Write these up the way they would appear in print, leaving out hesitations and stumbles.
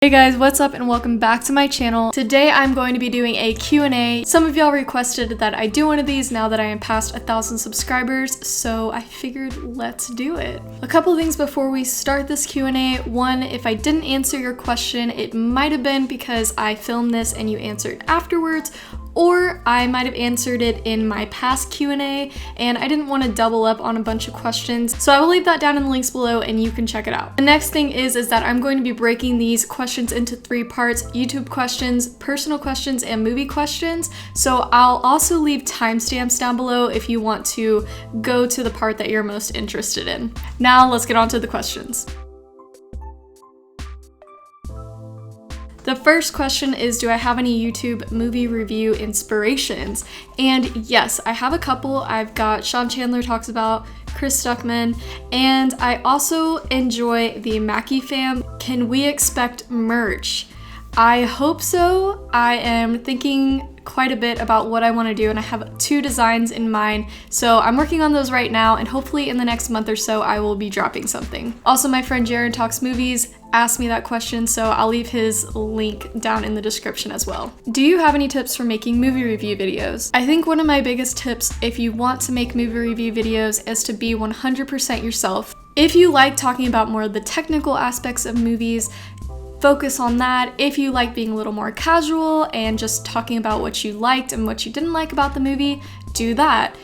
Hey guys, what's up and welcome back to my channel. Today I'm going to be doing a Q&A. Some of y'all requested that I do one of these now that I am past 1,000 subscribers, so I figured let's do it. A couple things before we start this Q&A. One, if I didn't answer your question, it might have been because I filmed this and you answered afterwards, or I might have answered it in my past Q&A and I didn't want to double up on a bunch of questions. So I will leave that down in the links below and you can check it out. The next thing is that I'm going to be breaking these questions into 3 parts: YouTube questions, personal questions, and movie questions. So I'll also leave timestamps down below if you want to go to the part that you're most interested in. Now let's get on to the questions. The first question is, do I have any YouTube movie review inspirations? And yes, I have a couple. I've got Sean Chandler Talks About, Chris Stuckman, and I also enjoy the Mackie fam. Can we expect merch? I hope so. I am thinking quite a bit about what I want to do and I have 2 designs in mind, so I'm working on those right now and hopefully in the next month or so I will be dropping something. Also, my friend Jared Talks Movies asked me that question, so I'll leave his link down in the description as well. Do you have any tips for making movie review videos? I think one of my biggest tips if you want to make movie review videos is to be 100% yourself. If you like talking about more of the technical aspects of movies, focus on that. If you like being a little more casual and just talking about what you liked and what you didn't like about the movie, do that.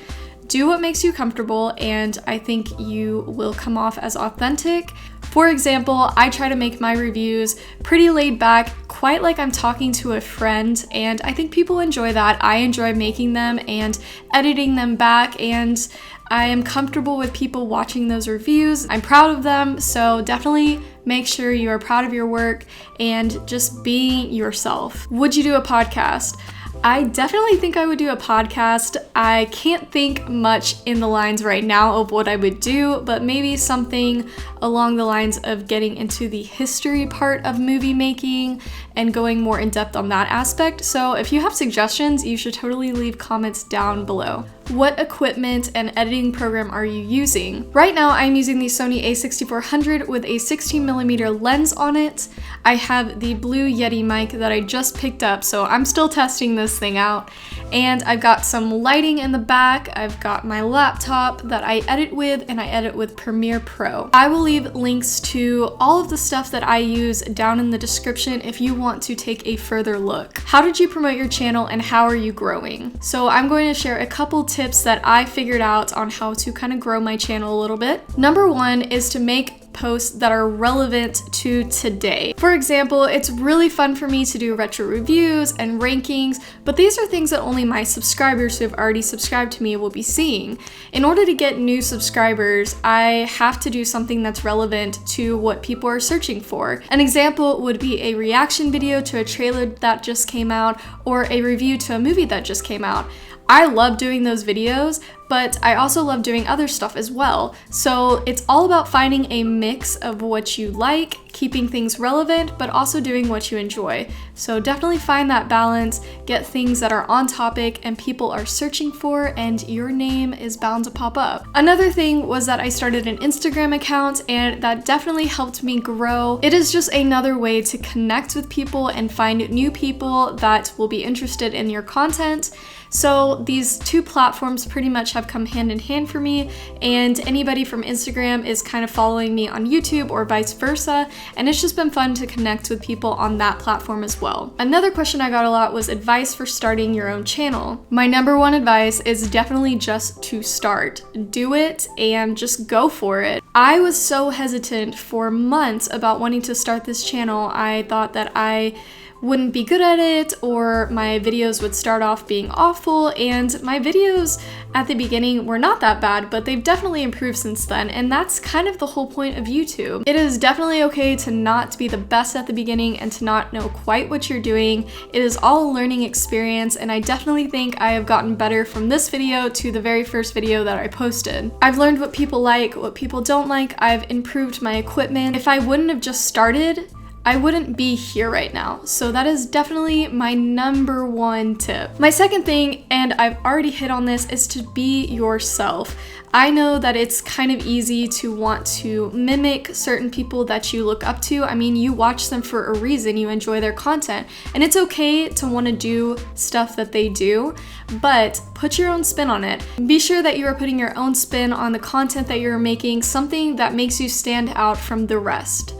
Do what makes you comfortable, and I think you will come off as authentic. For example, I try to make my reviews pretty laid back, quite like I'm talking to a friend, and I think people enjoy that. I enjoy making them and editing them back, and I am comfortable with people watching those reviews. I'm proud of them, so definitely make sure you are proud of your work and just being yourself. Would you do a podcast? I definitely think I would do a podcast. I can't think much in the lines right now of what I would do, but maybe something along the lines of getting into the history part of movie making and going more in depth on that aspect. So if you have suggestions, you should totally leave comments down below. What equipment and editing program are you using? Right now I'm using the Sony a6400 with a 16mm lens on it. I have the Blue Yeti mic that I just picked up, so I'm still testing this thing out. And I've got some lighting in the back. I've got my laptop that I edit with, and I edit with Premiere Pro. I will leave links to all of the stuff that I use down in the description if you want to take a further look. How did you promote your channel and how are you growing? So I'm going to share a couple tips that I figured out on how to kind of grow my channel a little bit. Number 1 is to make posts that are relevant to today. For example, it's really fun for me to do retro reviews and rankings, but these are things that only my subscribers who have already subscribed to me will be seeing. In order to get new subscribers, I have to do something that's relevant to what people are searching for. An example would be a reaction video to a trailer that just came out or a review to a movie that just came out. I love doing those videos, but I also love doing other stuff as well. So it's all about finding a mix of what you like, keeping things relevant, but also doing what you enjoy. So definitely find that balance, get things that are on topic and people are searching for, and your name is bound to pop up. Another thing was that I started an Instagram account, and that definitely helped me grow. It is just another way to connect with people and find new people that will be interested in your content. So these 2 platforms pretty much have come hand in hand for me, and anybody from Instagram is kind of following me on YouTube or vice versa, and it's just been fun to connect with people on that platform as well. Another question I got a lot was advice for starting your own channel. My number 1 advice is definitely just to start. Do it and just go for it. I was so hesitant for months about wanting to start this channel. I thought that I wouldn't be good at it, or my videos would start off being awful, and my videos at the beginning were not that bad, but they've definitely improved since then, and that's kind of the whole point of YouTube. It is definitely okay to not be the best at the beginning and to not know quite what you're doing. It is all a learning experience, and I definitely think I have gotten better from this video to the very first video that I posted. I've learned what people like, what people don't like. I've improved my equipment. If I wouldn't have just started, I wouldn't be here right now. So that is definitely my number one tip. My second thing, and I've already hit on this, is to be yourself. I know that it's kind of easy to want to mimic certain people that you look up to. I mean, you watch them for a reason, you enjoy their content, and it's okay to want to do stuff that they do, but put your own spin on it. Be sure that you are putting your own spin on the content that you're making, something that makes you stand out from the rest.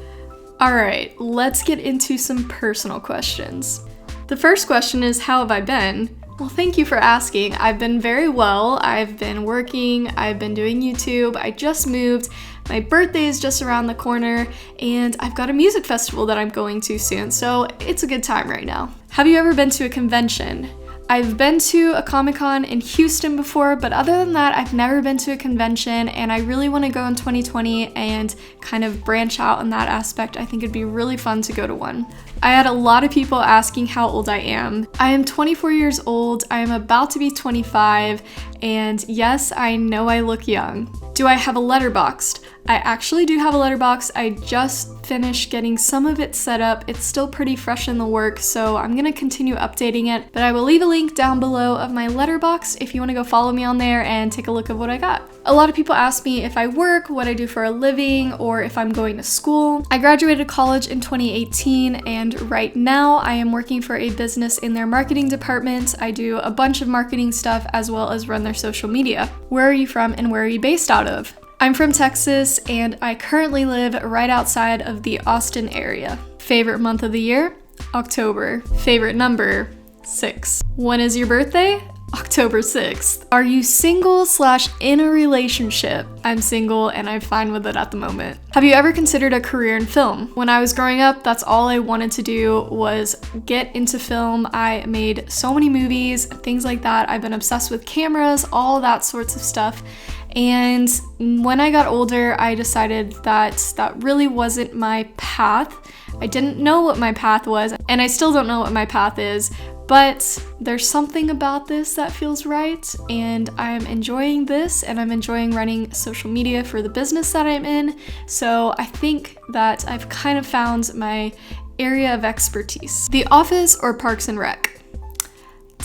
All right, let's get into some personal questions. The first question is, how have I been? Well, thank you for asking. I've been very well. I've been working, I've been doing YouTube, I just moved, my birthday is just around the corner, and I've got a music festival that I'm going to soon, so it's a good time right now. Have you ever been to a convention? I've been to a Comic-Con in Houston before, but other than that, I've never been to a convention, and I really want to go in 2020 and kind of branch out in that aspect. I think it'd be really fun to go to one. I had a lot of people asking how old I am. I am 24 years old, I am about to be 25, and yes, I know I look young. Do I have a Letterboxd? I actually do have a Letterboxd. I just finished getting some of it set up. It's still pretty fresh in the work, so I'm gonna continue updating it, but I will leave a link down below of my Letterboxd if you wanna go follow me on there and take a look at what I got. A lot of people ask me if I work, what I do for a living, or if I'm going to school. I graduated college in 2018, and right now I am working for a business in their marketing department. I do a bunch of marketing stuff as well as run their social media. Where are you from and where are you based out of? I'm from Texas, and I currently live right outside of the Austin area. Favorite month of the year? October. Favorite number? 6. When is your birthday? October 6th. Are you single / in a relationship? I'm single and I'm fine with it at the moment. Have you ever considered a career in film? When I was growing up, that's all I wanted to do was get into film. I made so many movies, things like that. I've been obsessed with cameras, all that sorts of stuff. And when I got older, I decided that that really wasn't my path. I didn't know what my path was, and I still don't know what my path is, but there's something about this that feels right, and I'm enjoying this, and I'm enjoying running social media for the business that I'm in, so I think that I've kind of found my area of expertise. The Office or Parks and Rec?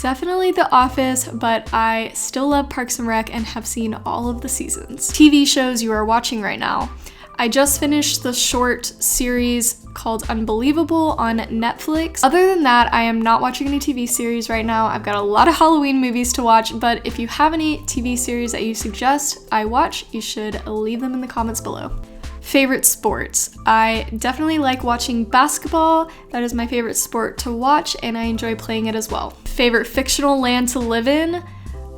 Definitely The Office, but I still love Parks and Rec and have seen all of the seasons. TV shows you are watching right now. I just finished the short series called Unbelievable on Netflix. Other than that, I am not watching any TV series right now. I've got a lot of Halloween movies to watch, but if you have any TV series that you suggest I watch, you should leave them in the comments below. Favorite sports? I definitely like watching basketball. That is my favorite sport to watch, and I enjoy playing it as well. Favorite fictional land to live in?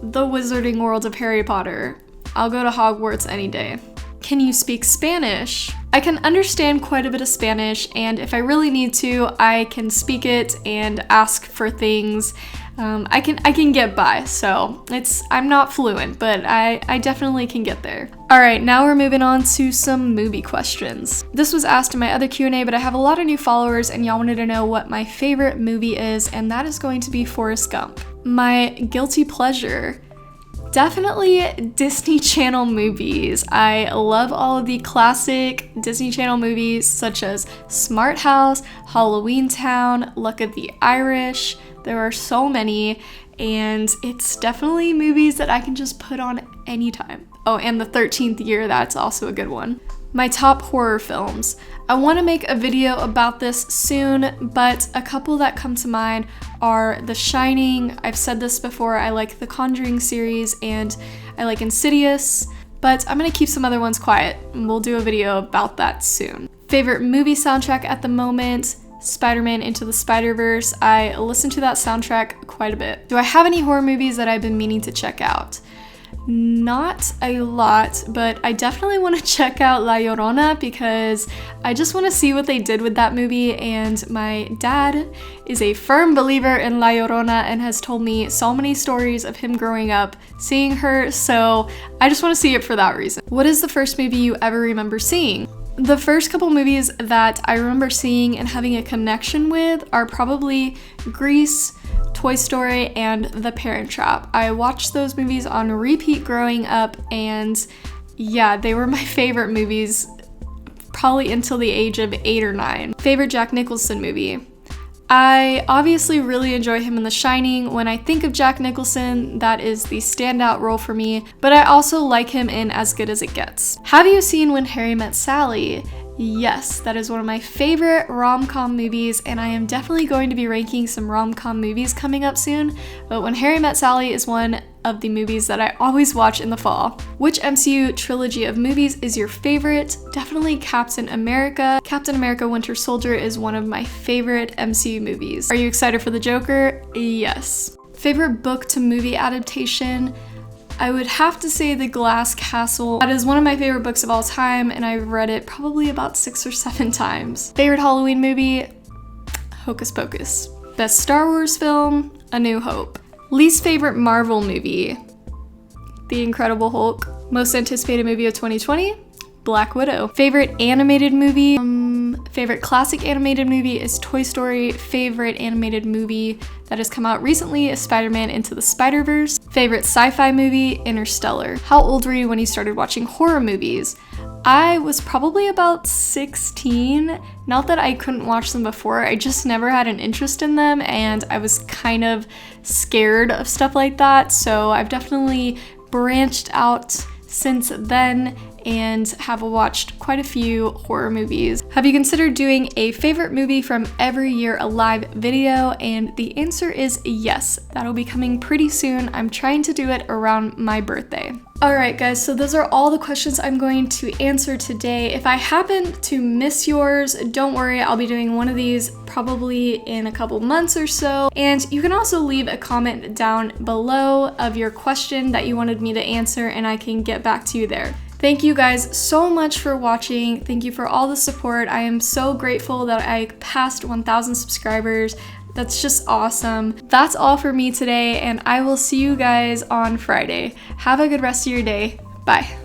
The Wizarding World of Harry Potter. I'll go to Hogwarts any day. Can you speak Spanish? I can understand quite a bit of Spanish, and if I really need to, I can speak it and ask for things. I can get by, so I'm not fluent, but I definitely can get there. All right, now we're moving on to some movie questions. This was asked in my other Q&A, but I have a lot of new followers, and y'all wanted to know what my favorite movie is, and that is going to be Forrest Gump. My guilty pleasure? Definitely Disney Channel movies. I love all of the classic Disney Channel movies such as Smart House, Halloween Town, Luck of the Irish. There are so many, and it's definitely movies that I can just put on anytime. Oh, and The 13th Year, that's also a good one. My top horror films. I want to make a video about this soon, but a couple that come to mind are The Shining. I've said this before, I like the Conjuring series, and I like Insidious, but I'm going to keep some other ones quiet, and we'll do a video about that soon. Favorite movie soundtrack at the moment? Spider-Man Into the Spider-Verse. I listen to that soundtrack quite a bit. Do I have any horror movies that I've been meaning to check out? Not a lot, but I definitely want to check out La Llorona because I just want to see what they did with that movie, and my dad is a firm believer in La Llorona and has told me so many stories of him growing up seeing her, so I just want to see it for that reason. What is the first movie you ever remember seeing? The first couple movies that I remember seeing and having a connection with are probably Grease, Toy Story, and The Parent Trap. I watched those movies on repeat growing up, and yeah, they were my favorite movies probably until the age of 8 or 9. Favorite Jack Nicholson movie? I obviously really enjoy him in The Shining. When I think of Jack Nicholson, that is the standout role for me, but I also like him in As Good as It Gets. Have you seen When Harry Met Sally? Yes, that is one of my favorite rom-com movies, and I am definitely going to be ranking some rom-com movies coming up soon, but When Harry Met Sally is one of the movies that I always watch in the fall. Which MCU trilogy of movies is your favorite? Definitely Captain America. Captain America Winter Soldier is one of my favorite MCU movies. Are you excited for the Joker? Yes. Favorite book to movie adaptation? I would have to say The Glass Castle. That is one of my favorite books of all time, and I've read it probably about 6 or 7 times. Favorite Halloween movie? Hocus Pocus. Best Star Wars film? A New Hope. Least favorite Marvel movie? The Incredible Hulk. Most anticipated movie of 2020? Black Widow. Favorite animated movie? Favorite classic animated movie is Toy Story. Favorite animated movie that has come out recently is Spider-Man Into the Spider-Verse. Favorite sci-fi movie? Interstellar. How old were you when you started watching horror movies? I was probably about 16. Not that I couldn't watch them before, I just never had an interest in them, and I was kind of scared of stuff like that, so I've definitely branched out since then and have watched quite a few horror movies. Have you considered doing a favorite movie from every year alive video? And the answer is yes. That'll be coming pretty soon. I'm trying to do it around my birthday. Alright guys, so those are all the questions I'm going to answer today. If I happen to miss yours, don't worry, I'll be doing one of these probably in a couple months or so. And you can also leave a comment down below of your question that you wanted me to answer, and I can get back to you there. Thank you guys so much for watching. Thank you for all the support. I am so grateful that I passed 1,000 subscribers. That's just awesome. That's all for me today, and I will see you guys on Friday. Have a good rest of your day. Bye.